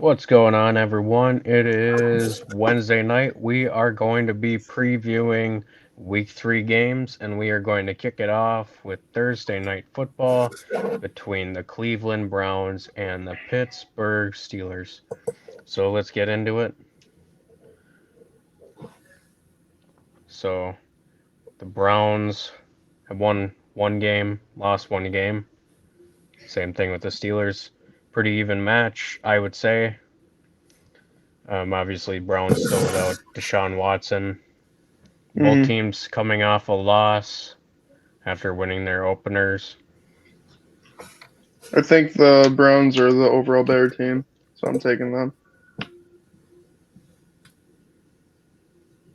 What's going on, everyone? It is Wednesday night. We are going to be previewing week 3 games, and we are going to kick it off with Thursday night football between the Cleveland Browns and the Pittsburgh Steelers. So let's get into it. So the Browns have won one game, lost one game. Same thing with the Steelers. Pretty even match, I would say. Obviously, Browns still without Deshaun Watson. Both Mhm. teams coming off a loss after winning their openers. I think the Browns are the overall better team, so I'm taking them.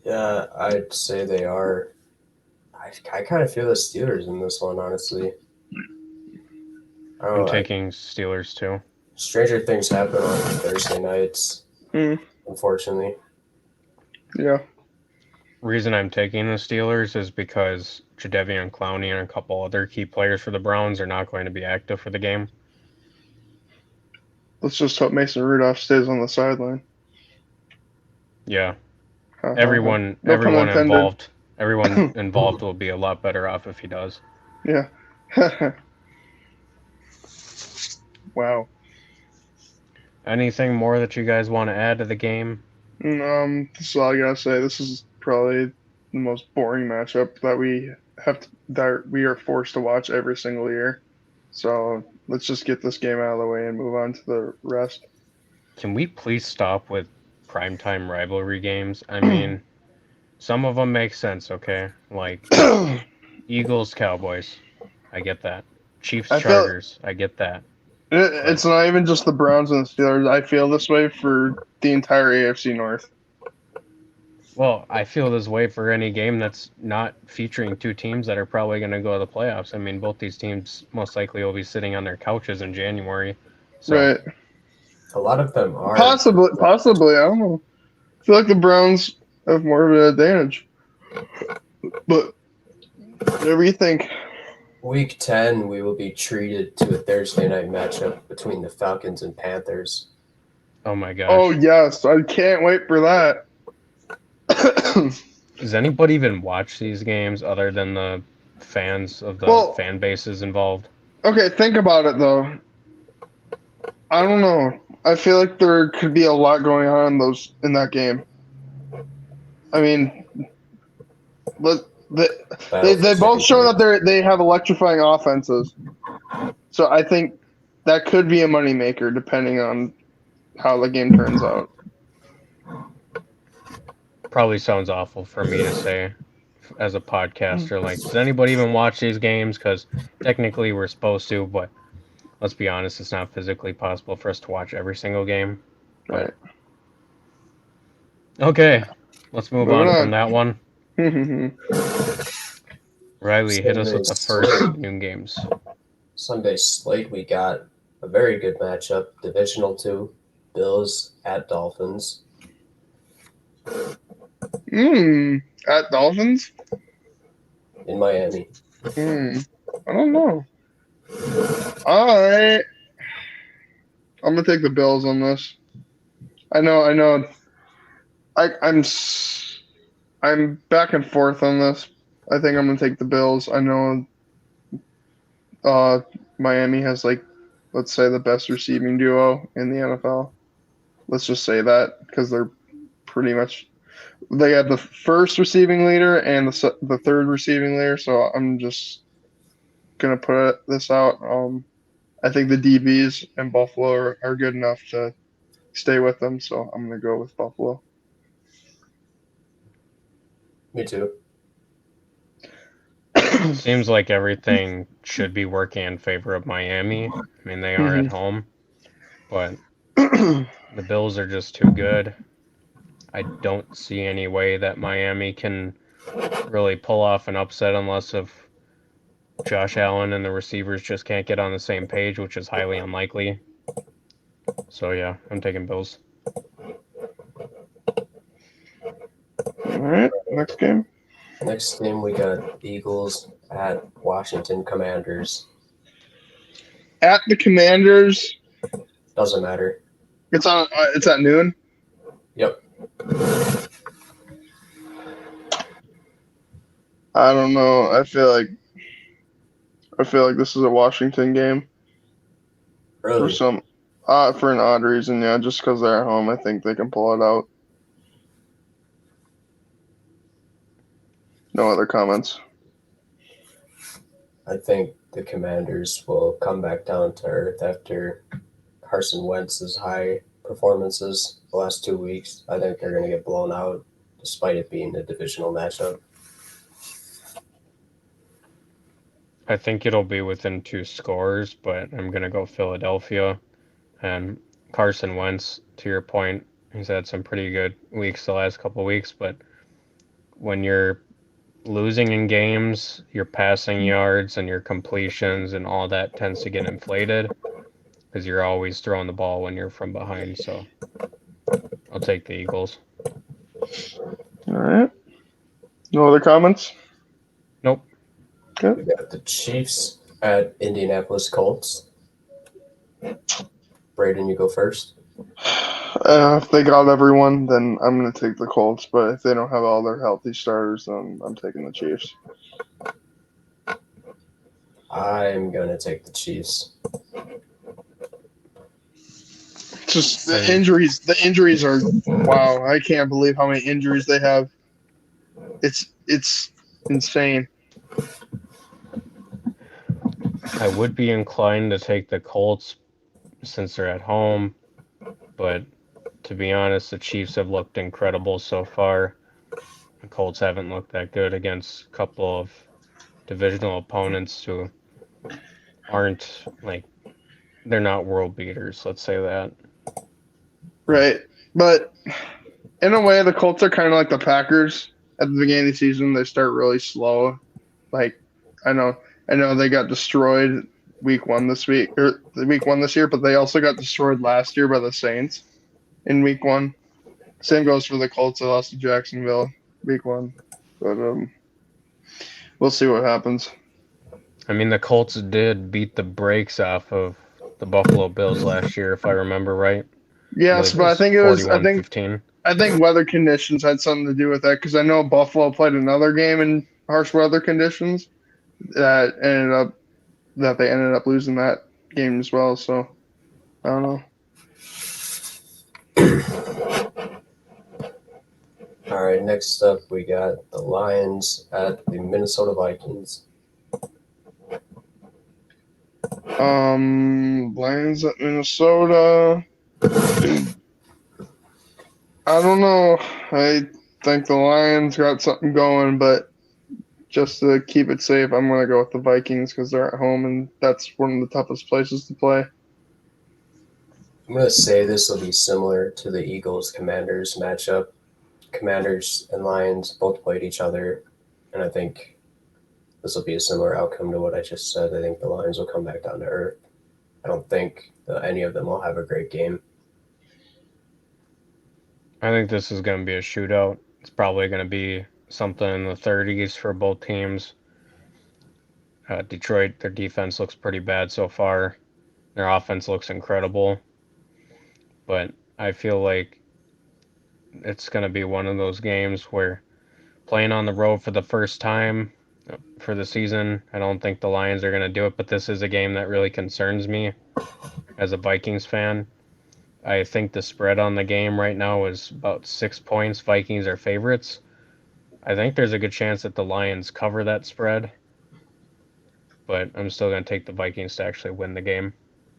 Yeah, I'd say they are. I kind of feel the Steelers in this one, honestly. I don't I'm know. taking Steelers too. Stranger things happen on Thursday nights, Mm. unfortunately. Yeah. Reason I'm taking the Steelers is because Jadeveon Clowney and a couple other key players for the Browns are not going to be active for the game. Let's just hope Mason Rudolph stays on the sideline. Yeah, Ha, ha, ha. everyone No pun intended. involved will be a lot better off if he does. Yeah. Wow. Anything more that you guys want to add to the game? This is all I gotta say. This is probably the most boring matchup that we are forced to watch every single year. So let's just get this game out of the way and move on to the rest. Can we please stop with primetime rivalry games? I mean, some of them make sense, okay? Like Eagles, Cowboys. I get that. Chiefs, I feel Chargers. I get that. it's not even just the Browns and the Steelers. I feel this way for the entire AFC North. Well, I feel this way for any game that's not featuring two teams that are probably going to go to the playoffs. I mean, both these teams most likely will be sitting on their couches in January. So, Right. A lot of them are. Possibly. I don't know. I feel like the Browns have more of an advantage. But whatever you think. Week 10, we will be treated to a Thursday night matchup between the Falcons and Panthers. oh my gosh. Oh yes, I can't wait for that. Does anybody even watch these games other than the fans of the fan bases involved? Okay, think about it though. I don't know. I feel like there could be a lot going on in that game. I mean, they both show that they have electrifying offenses. So I think that could be a moneymaker depending on how the game turns out. Probably sounds awful for me to say as a podcaster. Like, does anybody even watch these games? Because technically we're supposed to, but let's be honest, it's not physically possible for us to watch every single game. But okay, let's move on from that one. Riley, hit us with the first noon games. Sunday slate, we got a very good matchup. Divisional 2, Bills at Dolphins. At Dolphins? In Miami. I don't know. Alright. I'm gonna take the Bills on this. I know. I'm back and forth on this. I think I'm gonna take the Bills. I know Miami has let's say the best receiving duo in the NFL. Let's just say that because they're pretty much they have the first receiving leader and the third receiving leader. So I'm just gonna put this out. I think the DBs in Buffalo are good enough to stay with them, so I'm gonna go with Buffalo. Me too. Seems like everything should be working in favor of Miami. I mean, they are at home, but the Bills are just too good. I don't see any way that Miami can really pull off an upset unless if Josh Allen and the receivers just can't get on the same page, which is highly unlikely. So yeah, I'm taking Bills. All right, next game. Next game, we got Eagles at Washington Commanders. At the Commanders. Doesn't matter. It's on. It's at noon. Yep. I don't know. I feel like this is a Washington game for Really? some for an odd reason. Yeah, just because they're at home, I think they can pull it out. No other comments. I think the Commanders will come back down to earth after Carson Wentz's high performances the last 2 weeks. I think they're going to get blown out despite it being a divisional matchup. I think it'll be within 2 scores, but I'm going to go Philadelphia. And Carson Wentz, to your point, he's had some pretty good weeks the last couple of weeks, but when you're losing in games, your passing yards and your completions and all that tends to get inflated because you're always throwing the ball when you're from behind. So I'll take the Eagles. All right. No other comments? Nope. Okay. We got the Chiefs at Indianapolis Colts. Braden, you go first. If they got everyone, then I'm going to take the Colts. But if they don't have all their healthy starters, then I'm taking the Chiefs. I'm going to take the Chiefs. Just the injuries. The injuries are wow. I can't believe how many injuries they have. It's insane. I would be inclined to take the Colts since they're at home, but to be honest, the Chiefs have looked incredible so far. The Colts haven't looked that good against a couple of divisional opponents who aren't they're not world beaters, let's say that. Right, but in a way, the Colts are kind of like the Packers at the beginning of the season. They start really slow. Like I know they got destroyed week 1 this week or week 1 this year, but they also got destroyed last year by the Saints in week 1. Same goes for the Colts. They lost to Jacksonville week 1, but we'll see what happens. I mean, the Colts did beat the brakes off of the Buffalo Bills last year, if I remember right. Yes, but I think it was 41-15. I think weather conditions had something to do with that because I know Buffalo played another game in harsh weather conditions that they ended up losing that game as well. So I don't know. All right, next up we got the Lions at the Minnesota Vikings. Lions at Minnesota. I don't know. I think the Lions got something going, but just to keep it safe, I'm going to go with the Vikings because they're at home and that's one of the toughest places to play. I'm going to say this will be similar to the Eagles-Commanders matchup. Commanders and Lions both played each other, and I think this will be a similar outcome to what I just said. I think the Lions will come back down to earth. I don't think any of them will have a great game. I think this is going to be a shootout. It's probably going to be something in the 30s for both teams. Detroit, their defense looks pretty bad so far. Their offense looks incredible. But I feel like it's going to be one of those games where playing on the road for the first time for the season, I don't think the Lions are going to do it, but this is a game that really concerns me as a Vikings fan. I think the spread on the game right now is about 6 points. Vikings are favorites. I think there's a good chance that the Lions cover that spread, but I'm still going to take the Vikings to actually win the game.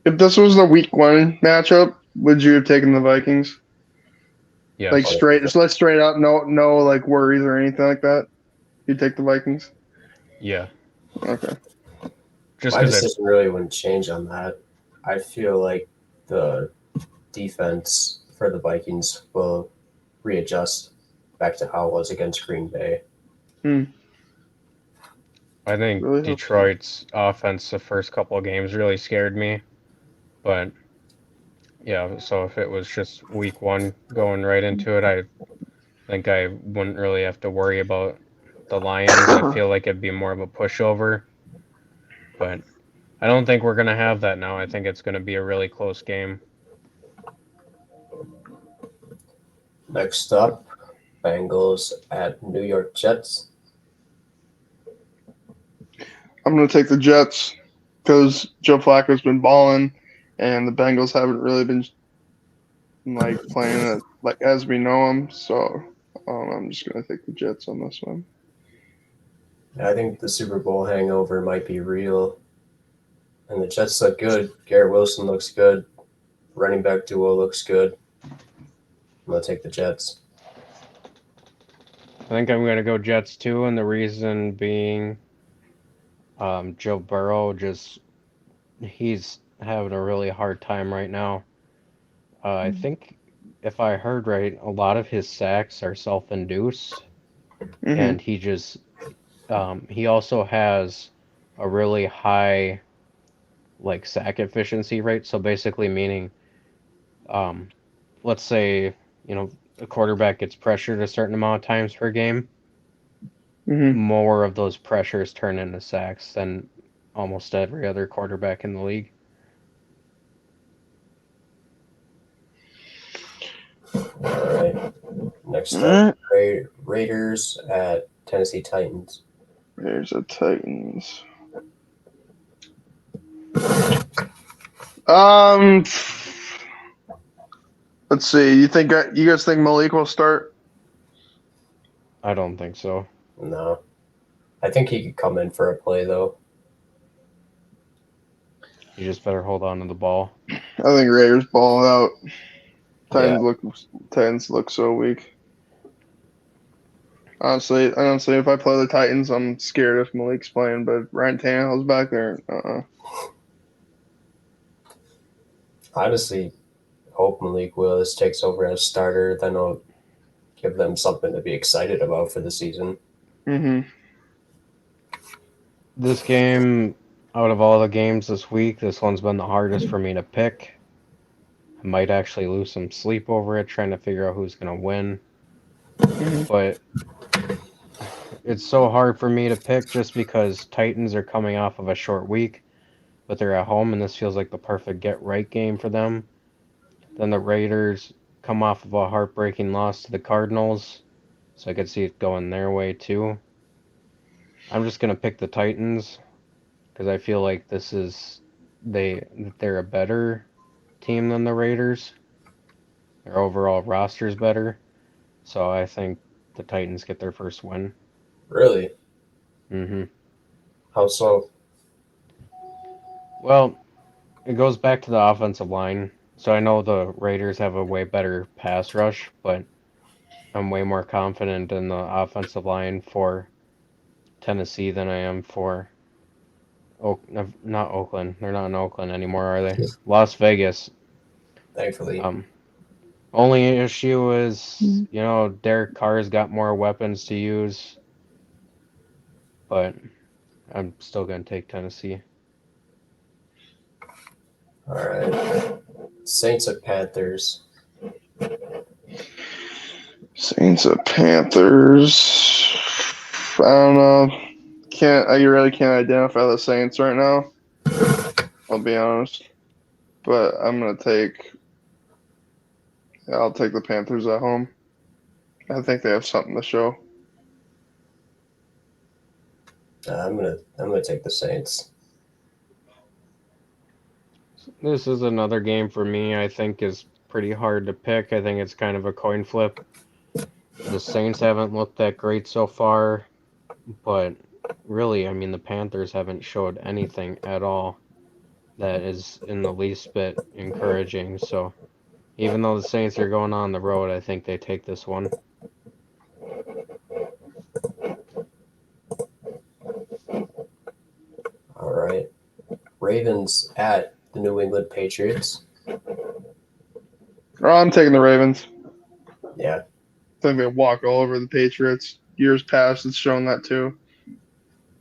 If this was the week 1 matchup, would you have taken the Vikings? Yes. Like straight up, no like worries or anything like that. You'd take the Vikings? Yeah. Okay. Just My because decision really wouldn't change on that. I feel like the defense for the Vikings will readjust back to how it was against Green Bay. I think Really Detroit's offense the first couple of games really scared me. But yeah, so if it was just week 1 going right into it, I think I wouldn't really have to worry about the Lions. I feel like it'd be more of a pushover. But I don't think we're going to have that now. I think it's going to be a really close game. Next up, Bengals at New York Jets. I'm going to take the Jets because Joe Flacco's been balling, and the Bengals haven't really been like playing it like as we know them. So I'm just going to take the Jets on this one. I think the Super Bowl hangover might be real. And the Jets look good. Garrett Wilson looks good. Running back duo looks good. I'm going to take the Jets. I think I'm going to go Jets too, and the reason being Joe Burrow he's having a really hard time right now. I think if I heard right, a lot of his sacks are self-induced, and he also has a really high like sack efficiency rate. So basically meaning, um, let's say, a quarterback gets pressured a certain amount of times per game, more of those pressures turn into sacks than almost every other quarterback in the league. All right. Next up, Raiders at Tennessee Titans. Raiders at Titans. Let's see. You guys think Malik will start? I don't think so. No. I think he could come in for a play, though. You just better hold on to the ball. I think Raiders ball out. Titans look so weak. Honestly, if I play the Titans, I'm scared if Malik's playing, but Ryan Tannehill's back there. Honestly, hope Malik Willis takes over as starter. Then I'll give them something to be excited about for the season. This game, out of all the games this week, this one's been the hardest for me to pick. I might actually lose some sleep over it, trying to figure out who's going to win. But it's so hard for me to pick just because Titans are coming off of a short week, but they're at home, and this feels like the perfect get-right game for them. Then the Raiders come off of a heartbreaking loss to the Cardinals, so I could see it going their way too. I'm just going to pick the Titans because I feel like they're a better team than the Raiders. Their overall roster is better, so I think the Titans get their first win. Really? How so? Well, it goes back to the offensive line. So I know the Raiders have a way better pass rush, but I'm way more confident in the offensive line for Tennessee than I am for not Oakland. They're not in Oakland anymore, are they? Las Vegas. Thankfully. Only issue is, Derek Carr's got more weapons to use, but I'm still going to take Tennessee. All right. Saints at Panthers. Saints at Panthers. I don't know. You really can't identify the Saints right now. I'll be honest. But I'll take the Panthers at home. I think they have something to show. I'm gonna take the Saints. This is another game for me I think is pretty hard to pick. I think it's kind of a coin flip. The Saints haven't looked that great so far, but really, I mean, the Panthers haven't showed anything at all that is in the least bit encouraging. So even though the Saints are going on the road, I think they take this one. All right. Ravens at the New England Patriots. Oh, I'm taking the Ravens. Yeah. I think they walk all over the Patriots. Years past, it's shown that too.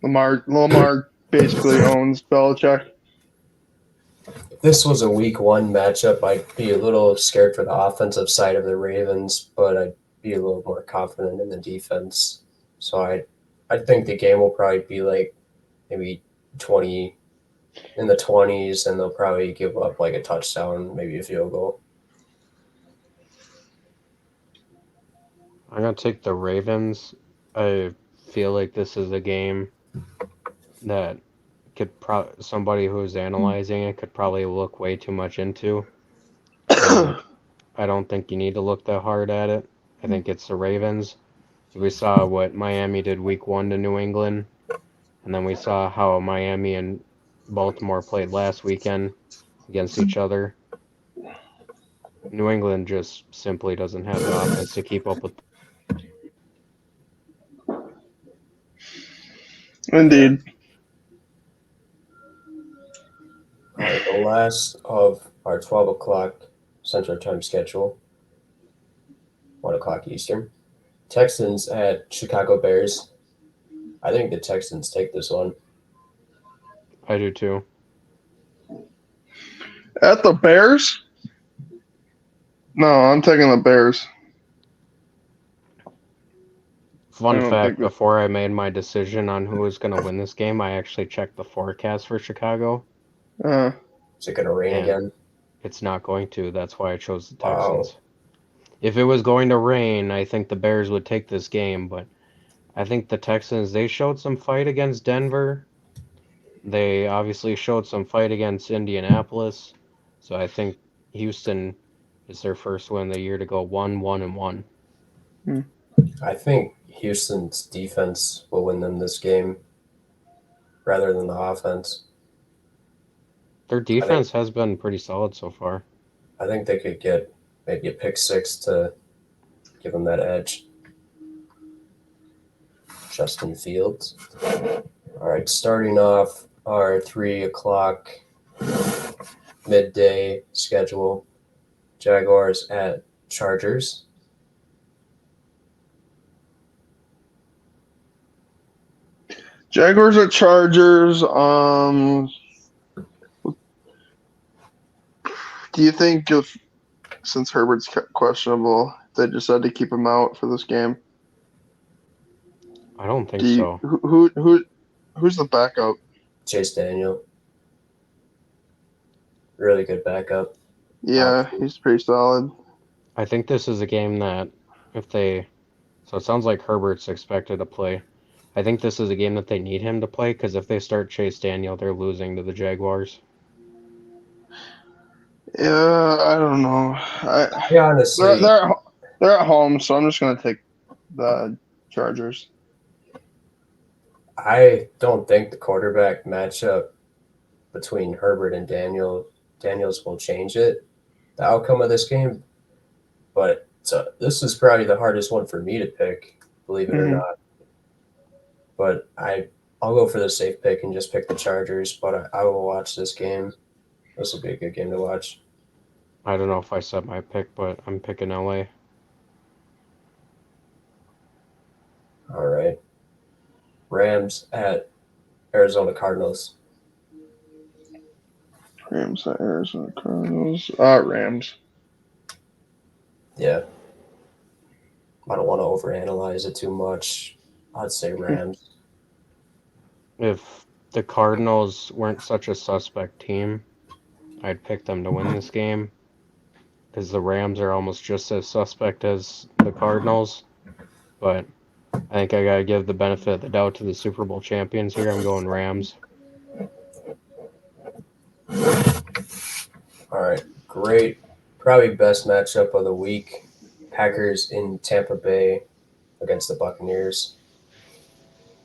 Lamar basically owns Belichick. If this was a week one matchup, I'd be a little scared for the offensive side of the Ravens, but I'd be a little more confident in the defense. So I think the game will probably be like maybe 20 in the 20s, and they'll probably give up like a touchdown, maybe a field goal. I'm going to take the Ravens. I feel like this is a game that somebody who's analyzing it could probably look way too much into. And I don't think you need to look that hard at it. I think it's the Ravens. We saw what Miami did week 1 to New England, and then we saw how Miami and Baltimore played last weekend against each other. New England just simply doesn't have the offense to keep up with. Indeed. All right, the last of our 12 o'clock Central Time schedule, 1 o'clock Eastern. Texans at Chicago Bears. I think the Texans take this one. I do too. At the Bears? No, I'm taking the Bears. Fun fact, before I made my decision on who was going to win this game, I actually checked the forecast for Chicago. Is it going to rain again? It's not going to. That's why I chose the Texans. Wow. If it was going to rain, I think the Bears would take this game, but I think the Texans, they showed some fight against Denver. They obviously showed some fight against Indianapolis. So I think Houston is their first win of the year to go 1-1-1. I think Houston's defense will win them this game rather than the offense. Their defense has been pretty solid so far. I think they could get maybe a pick 6 to give them that edge. Justin Fields. All right, starting off our 3 o'clock midday schedule. Jaguars at Chargers. Jaguars at Chargers. Do you think since Herbert's questionable, they decided to keep him out for this game? I don't think so. Who's the backup? Chase Daniel. Really good backup. Yeah, he's pretty solid. I think this is a game that so it sounds like Herbert's expected to play. I think this is a game that they need him to play because if they start Chase Daniel, they're losing to the Jaguars. Yeah, I don't know. Honestly, they're at home, so I'm just gonna take the Chargers. I don't think the quarterback matchup between Herbert and Daniels will change the outcome of this game. But this is probably the hardest one for me to pick, believe it or not. But I'll go for the safe pick and just pick the Chargers. But I will watch this game. This will be a good game to watch. I don't know if I said my pick, but I'm picking LA. All right. Rams at Arizona Cardinals. Rams at Arizona Cardinals. Rams. Yeah. I don't want to overanalyze it too much. I'd say Rams. If the Cardinals weren't such a suspect team, I'd pick them to win this game. Because the Rams are almost just as suspect as the Cardinals. But I think I got to give the benefit of the doubt to the Super Bowl champions here. I'm going Rams. All right. Great. Probably best matchup of the week. Packers in Tampa Bay against the Buccaneers.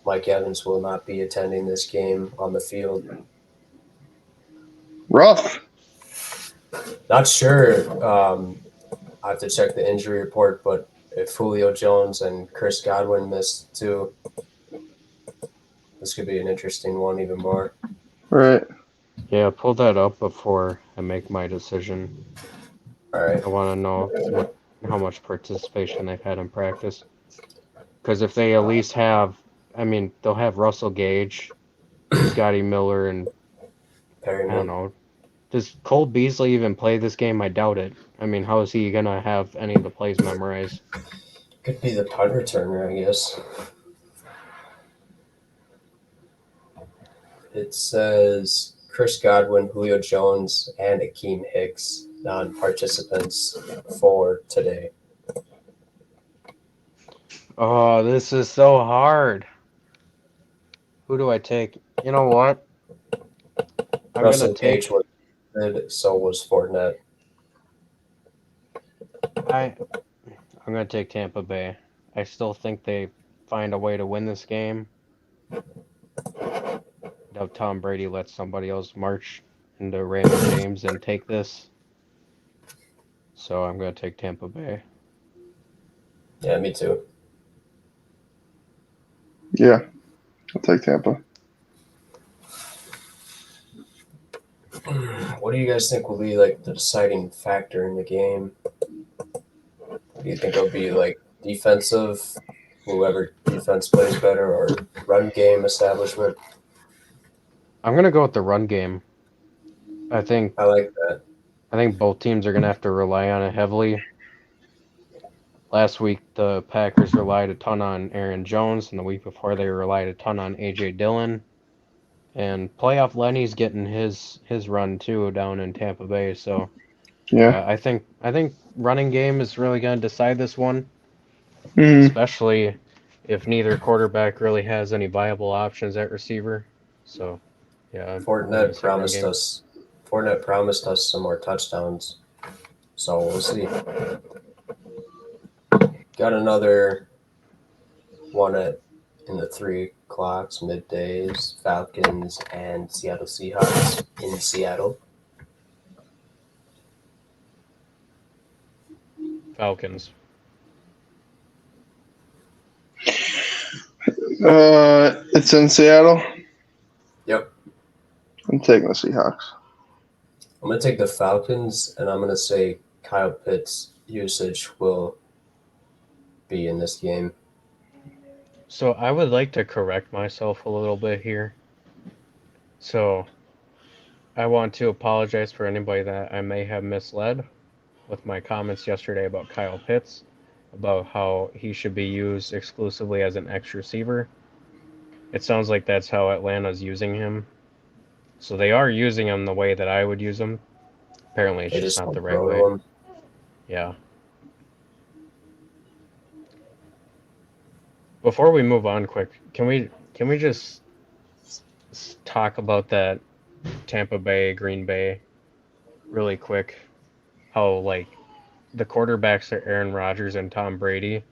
Mike Evans will not be attending this game on the field. Rough. Not sure. I have to check the injury report, but if Julio Jones and Chris Godwin missed too, this could be an interesting one even more. Right. Yeah, pull that up before I make my decision. All right. I want to know how much participation they've had in practice. Because if they at least have, they'll have Russell Gage, Scotty Miller, and Perryman. I don't know. Does Cole Beasley even play this game? I doubt it. How is he going to have any of the plays memorized? Could be the punt returner, I guess. It says Chris Godwin, Julio Jones, and Akeem Hicks, non-participants for today. Oh, this is so hard. Who do I take? You know what? I'm Russell gonna take. Gage was good, so was Fournette. I'm gonna take Tampa Bay. I still think they find a way to win this game. Now Tom Brady lets somebody else march into Raymond James and take this. So I'm gonna take Tampa Bay. Yeah, me too. Yeah, I'll take Tampa. What do you guys think will be like the deciding factor in the game? Do you think it'll be like defensive, whoever defense plays better, or run game establishment? I'm gonna go with the run game. I think I like that. I think both teams are gonna have to rely on it heavily. Last week the Packers relied a ton on Aaron Jones, and the week before they relied a ton on AJ Dillon. And playoff Lenny's getting his run too down in Tampa Bay. So Yeah. I think running game is really gonna decide this one, Mm-hmm. especially if neither quarterback really has any viable options at receiver. So yeah, I'm gonna Fournette say run promised game. us. Fournette promised us some more touchdowns, so we'll see. Got another one in the 3 o'clocks, middays. Falcons and Seattle Seahawks in Seattle. Falcons. It's in Seattle. Yep. I'm taking the Seahawks. I'm gonna take the Falcons, and I'm gonna say Kyle Pitts' usage will be in this game. So I would like to correct myself a little bit here. So I want to apologize for anybody that I may have misled with my comments yesterday about Kyle Pitts, about how he should be used exclusively as an X receiver. It sounds like that's how Atlanta's using him. So they are using him the way that I would use him. Apparently, it's They just just not the don't right throw way. to him. Yeah. Before we move on, quick, can we just talk about that Tampa Bay Green Bay really quick? How like the quarterbacks are Aaron Rodgers and Tom Brady,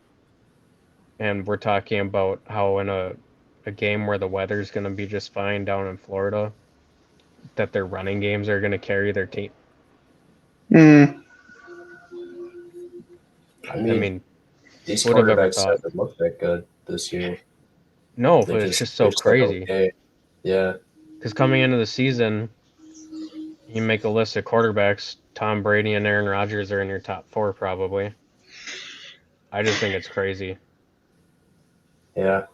and we're talking about how in a game where the weather's going to be just fine down in Florida, that their running games are going to carry their team. Mm. I I mean, mean, these who would have ever quarterbacks thought? haven't looked that good this year. No, They but it's just just they're so just like crazy. okay, yeah. Because coming into the season, you make a list of quarterbacks, Tom Brady and Aaron Rodgers are in your top 4 probably. I just think it's crazy. Yeah.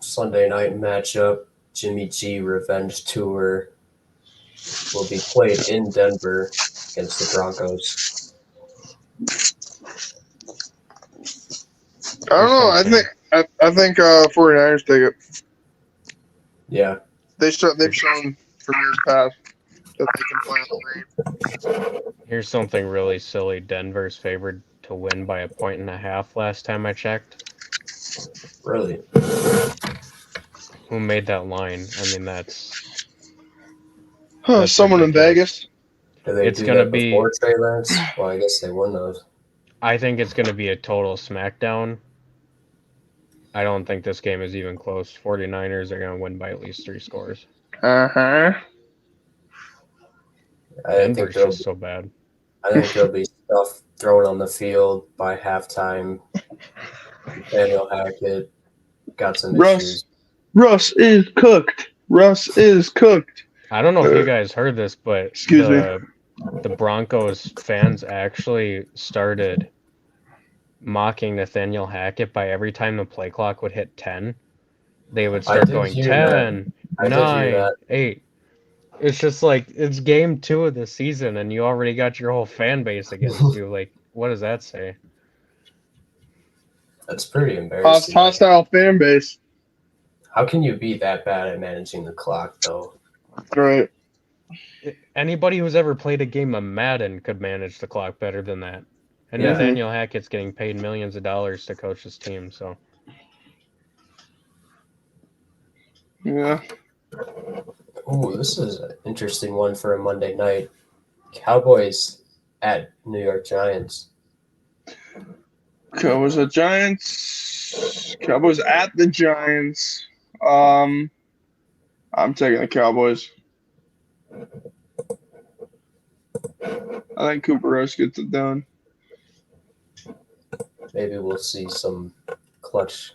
Sunday night matchup, Jimmy G revenge tour will be played in Denver against the Broncos. I don't know. I think 49ers take it. Yeah. They've shown for years past that they can play on the rain. Here's something really silly. Denver's favored to win by 1.5 last time I checked. Really? Who made that line? I mean, that's Someone in ridiculous. Vegas. Did they It's do gonna that be. before Trey Lance? Well, I guess they wouldn't have. I think it's gonna be a total smackdown. I don't think this game is even close. 49ers are gonna win by at least 3 scores. Uh-huh. Denver's just so bad. I think there'll be stuff thrown on the field by halftime. Nathaniel Hackett got some issues. Russ is cooked. Russ is cooked. I don't know if you guys heard this, but Excuse me. the Broncos fans actually started mocking Nathaniel Hackett by every time the play clock would hit 10. They would start going 10, 9, 8. It's just like, it's game 2 of the season, and you already got your whole fan base against you. Like, what does that say? That's pretty embarrassing. Hostile fan base. How can you be that bad at managing the clock, though? Right. Anybody who's ever played a game of Madden could manage the clock better than that. And Yeah. Nathaniel Hackett's getting paid millions of dollars to coach his team, so. Yeah. Ooh, this is an interesting one for a Monday night. Cowboys at New York Giants. Cowboys at Giants. Cowboys at the Giants. I'm taking the Cowboys. I think Cooper Rush gets it done. Maybe we'll see some clutch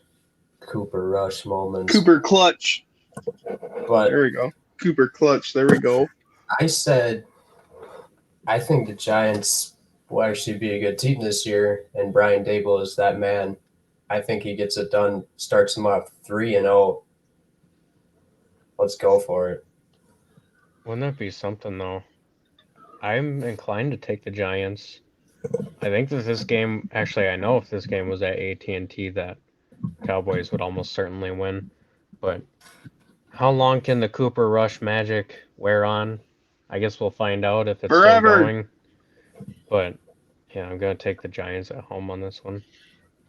Cooper Rush moments. Cooper Clutch. But There we go. Cooper Clutch. There we go. I said I think the Giants will actually be a good team this year, and Brian Dable is that man. I think he gets it done, starts them off 3-0. Let's go for it. Wouldn't that be something, though? I'm inclined to take the Giants. I think that this game, actually, I know if this game was at AT&T that Cowboys would almost certainly win. But how long can the Cooper Rush magic wear on? I guess we'll find out if it's Forever. still going. But, yeah, I'm going to take the Giants at home on this one.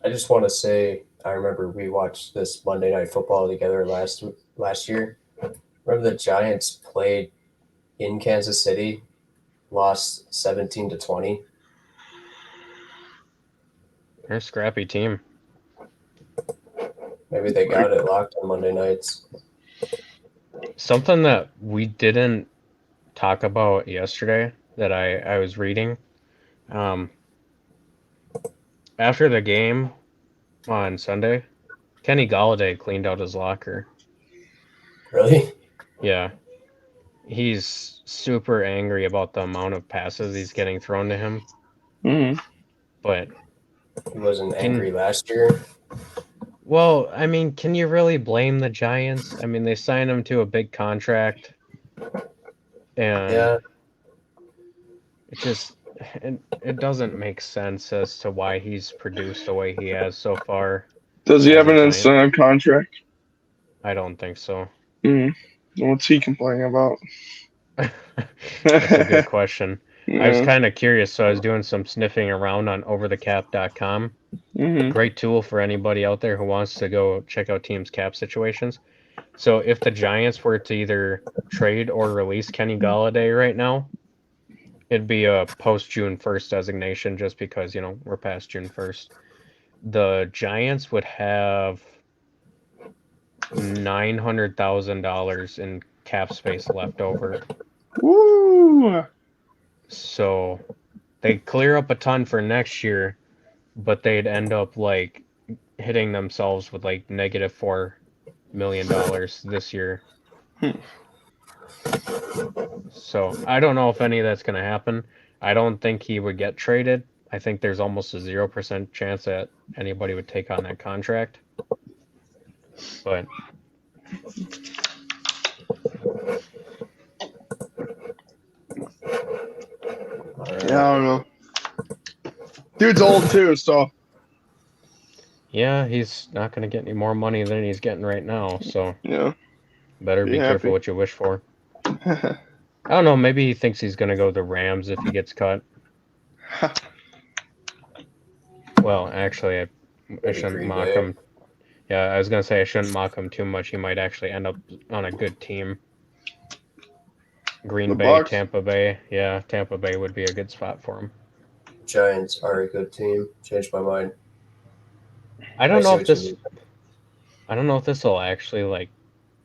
I just want to say, I remember we watched this Monday Night Football together last year. Remember the Giants played in Kansas City, lost 17-20. They're a scrappy team. Maybe they got it locked on Monday nights. Something that we didn't talk about yesterday that I was reading. After the game on Sunday, Kenny Golladay cleaned out his locker. Really? Yeah. He's super angry about the amount of passes he's getting thrown to him. Mm-hmm. But he wasn't angry last year. Well, I mean, can you really blame the Giants? I mean, they signed him to a big contract. And yeah. it doesn't make sense as to why he's produced the way he has so far. Does he have an incentive contract? I don't think so. What's he complaining about? That's a good question. Yeah. I was kind of curious, so I was doing some sniffing around on overthecap.com. Mm-hmm. Great tool for anybody out there who wants to go check out teams' cap situations. So if the Giants were to either trade or release Kenny Golladay right now, it'd be a post-June 1st designation just because, we're past June 1st. The Giants would have $900,000 in cap space left over. Woo! So they clear up a ton for next year, but they'd end up hitting themselves with negative $4 million this year. So I don't know if any of that's going to happen. I don't think he would get traded. I think there's almost a 0% chance that anybody would take on that contract. But yeah, I don't know. Dude's old too, so yeah, he's not going to get any more money than he's getting right now. So yeah, better be careful what you wish for. I don't know. Maybe he thinks he's going to go the Rams if he gets cut. Well, actually, I shouldn't mock him. Yeah, I was going to say I shouldn't mock him too much. He might actually end up on a good team. Green Bay, Bucs? Tampa Bay. Yeah, Tampa Bay would be a good spot for him. Giants are a good team. Changed my mind. I don't know if this will actually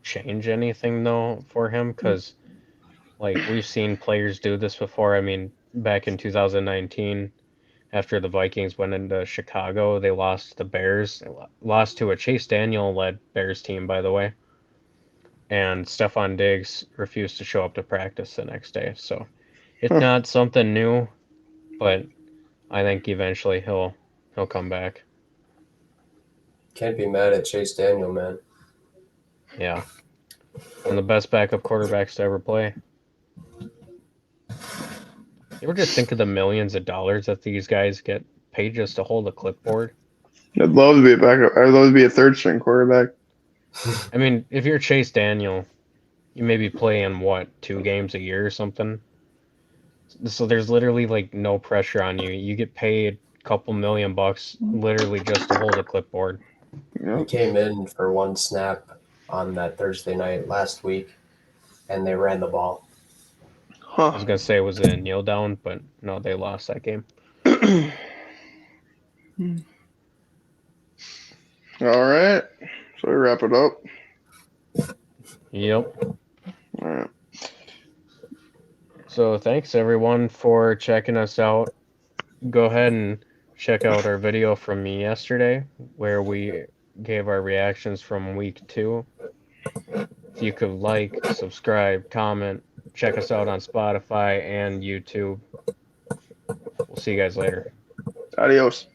change anything though for him, because we've seen players do this before. I mean, back in 2019, after the Vikings went into Chicago, they lost to the Bears. They lost to a Chase Daniel-led Bears team, by the way. And Stephon Diggs refused to show up to practice the next day. So it's not something new, but I think eventually he'll come back. Can't be mad at Chase Daniel, man. Yeah. One of the best backup quarterbacks to ever play. You ever just think of the millions of dollars that these guys get paid just to hold a clipboard? I'd love to be a backup. I'd love to be a third string quarterback. I mean, if you're Chase Daniel, you maybe play in 2 games a year or something. So there's literally no pressure on you. You get paid couple $1 million literally just to hold a clipboard. He Yep. came in for one snap on that Thursday night last week, and they ran the ball. I was Huh. gonna say was it a kneel down, but no, they lost that game. All right. So we wrap it up. Yep. All right. So thanks everyone for checking us out. Go ahead and check out our video from yesterday where we gave our reactions from week 2. If you could like, subscribe, comment, check us out on Spotify and YouTube. We'll see you guys later. Adios.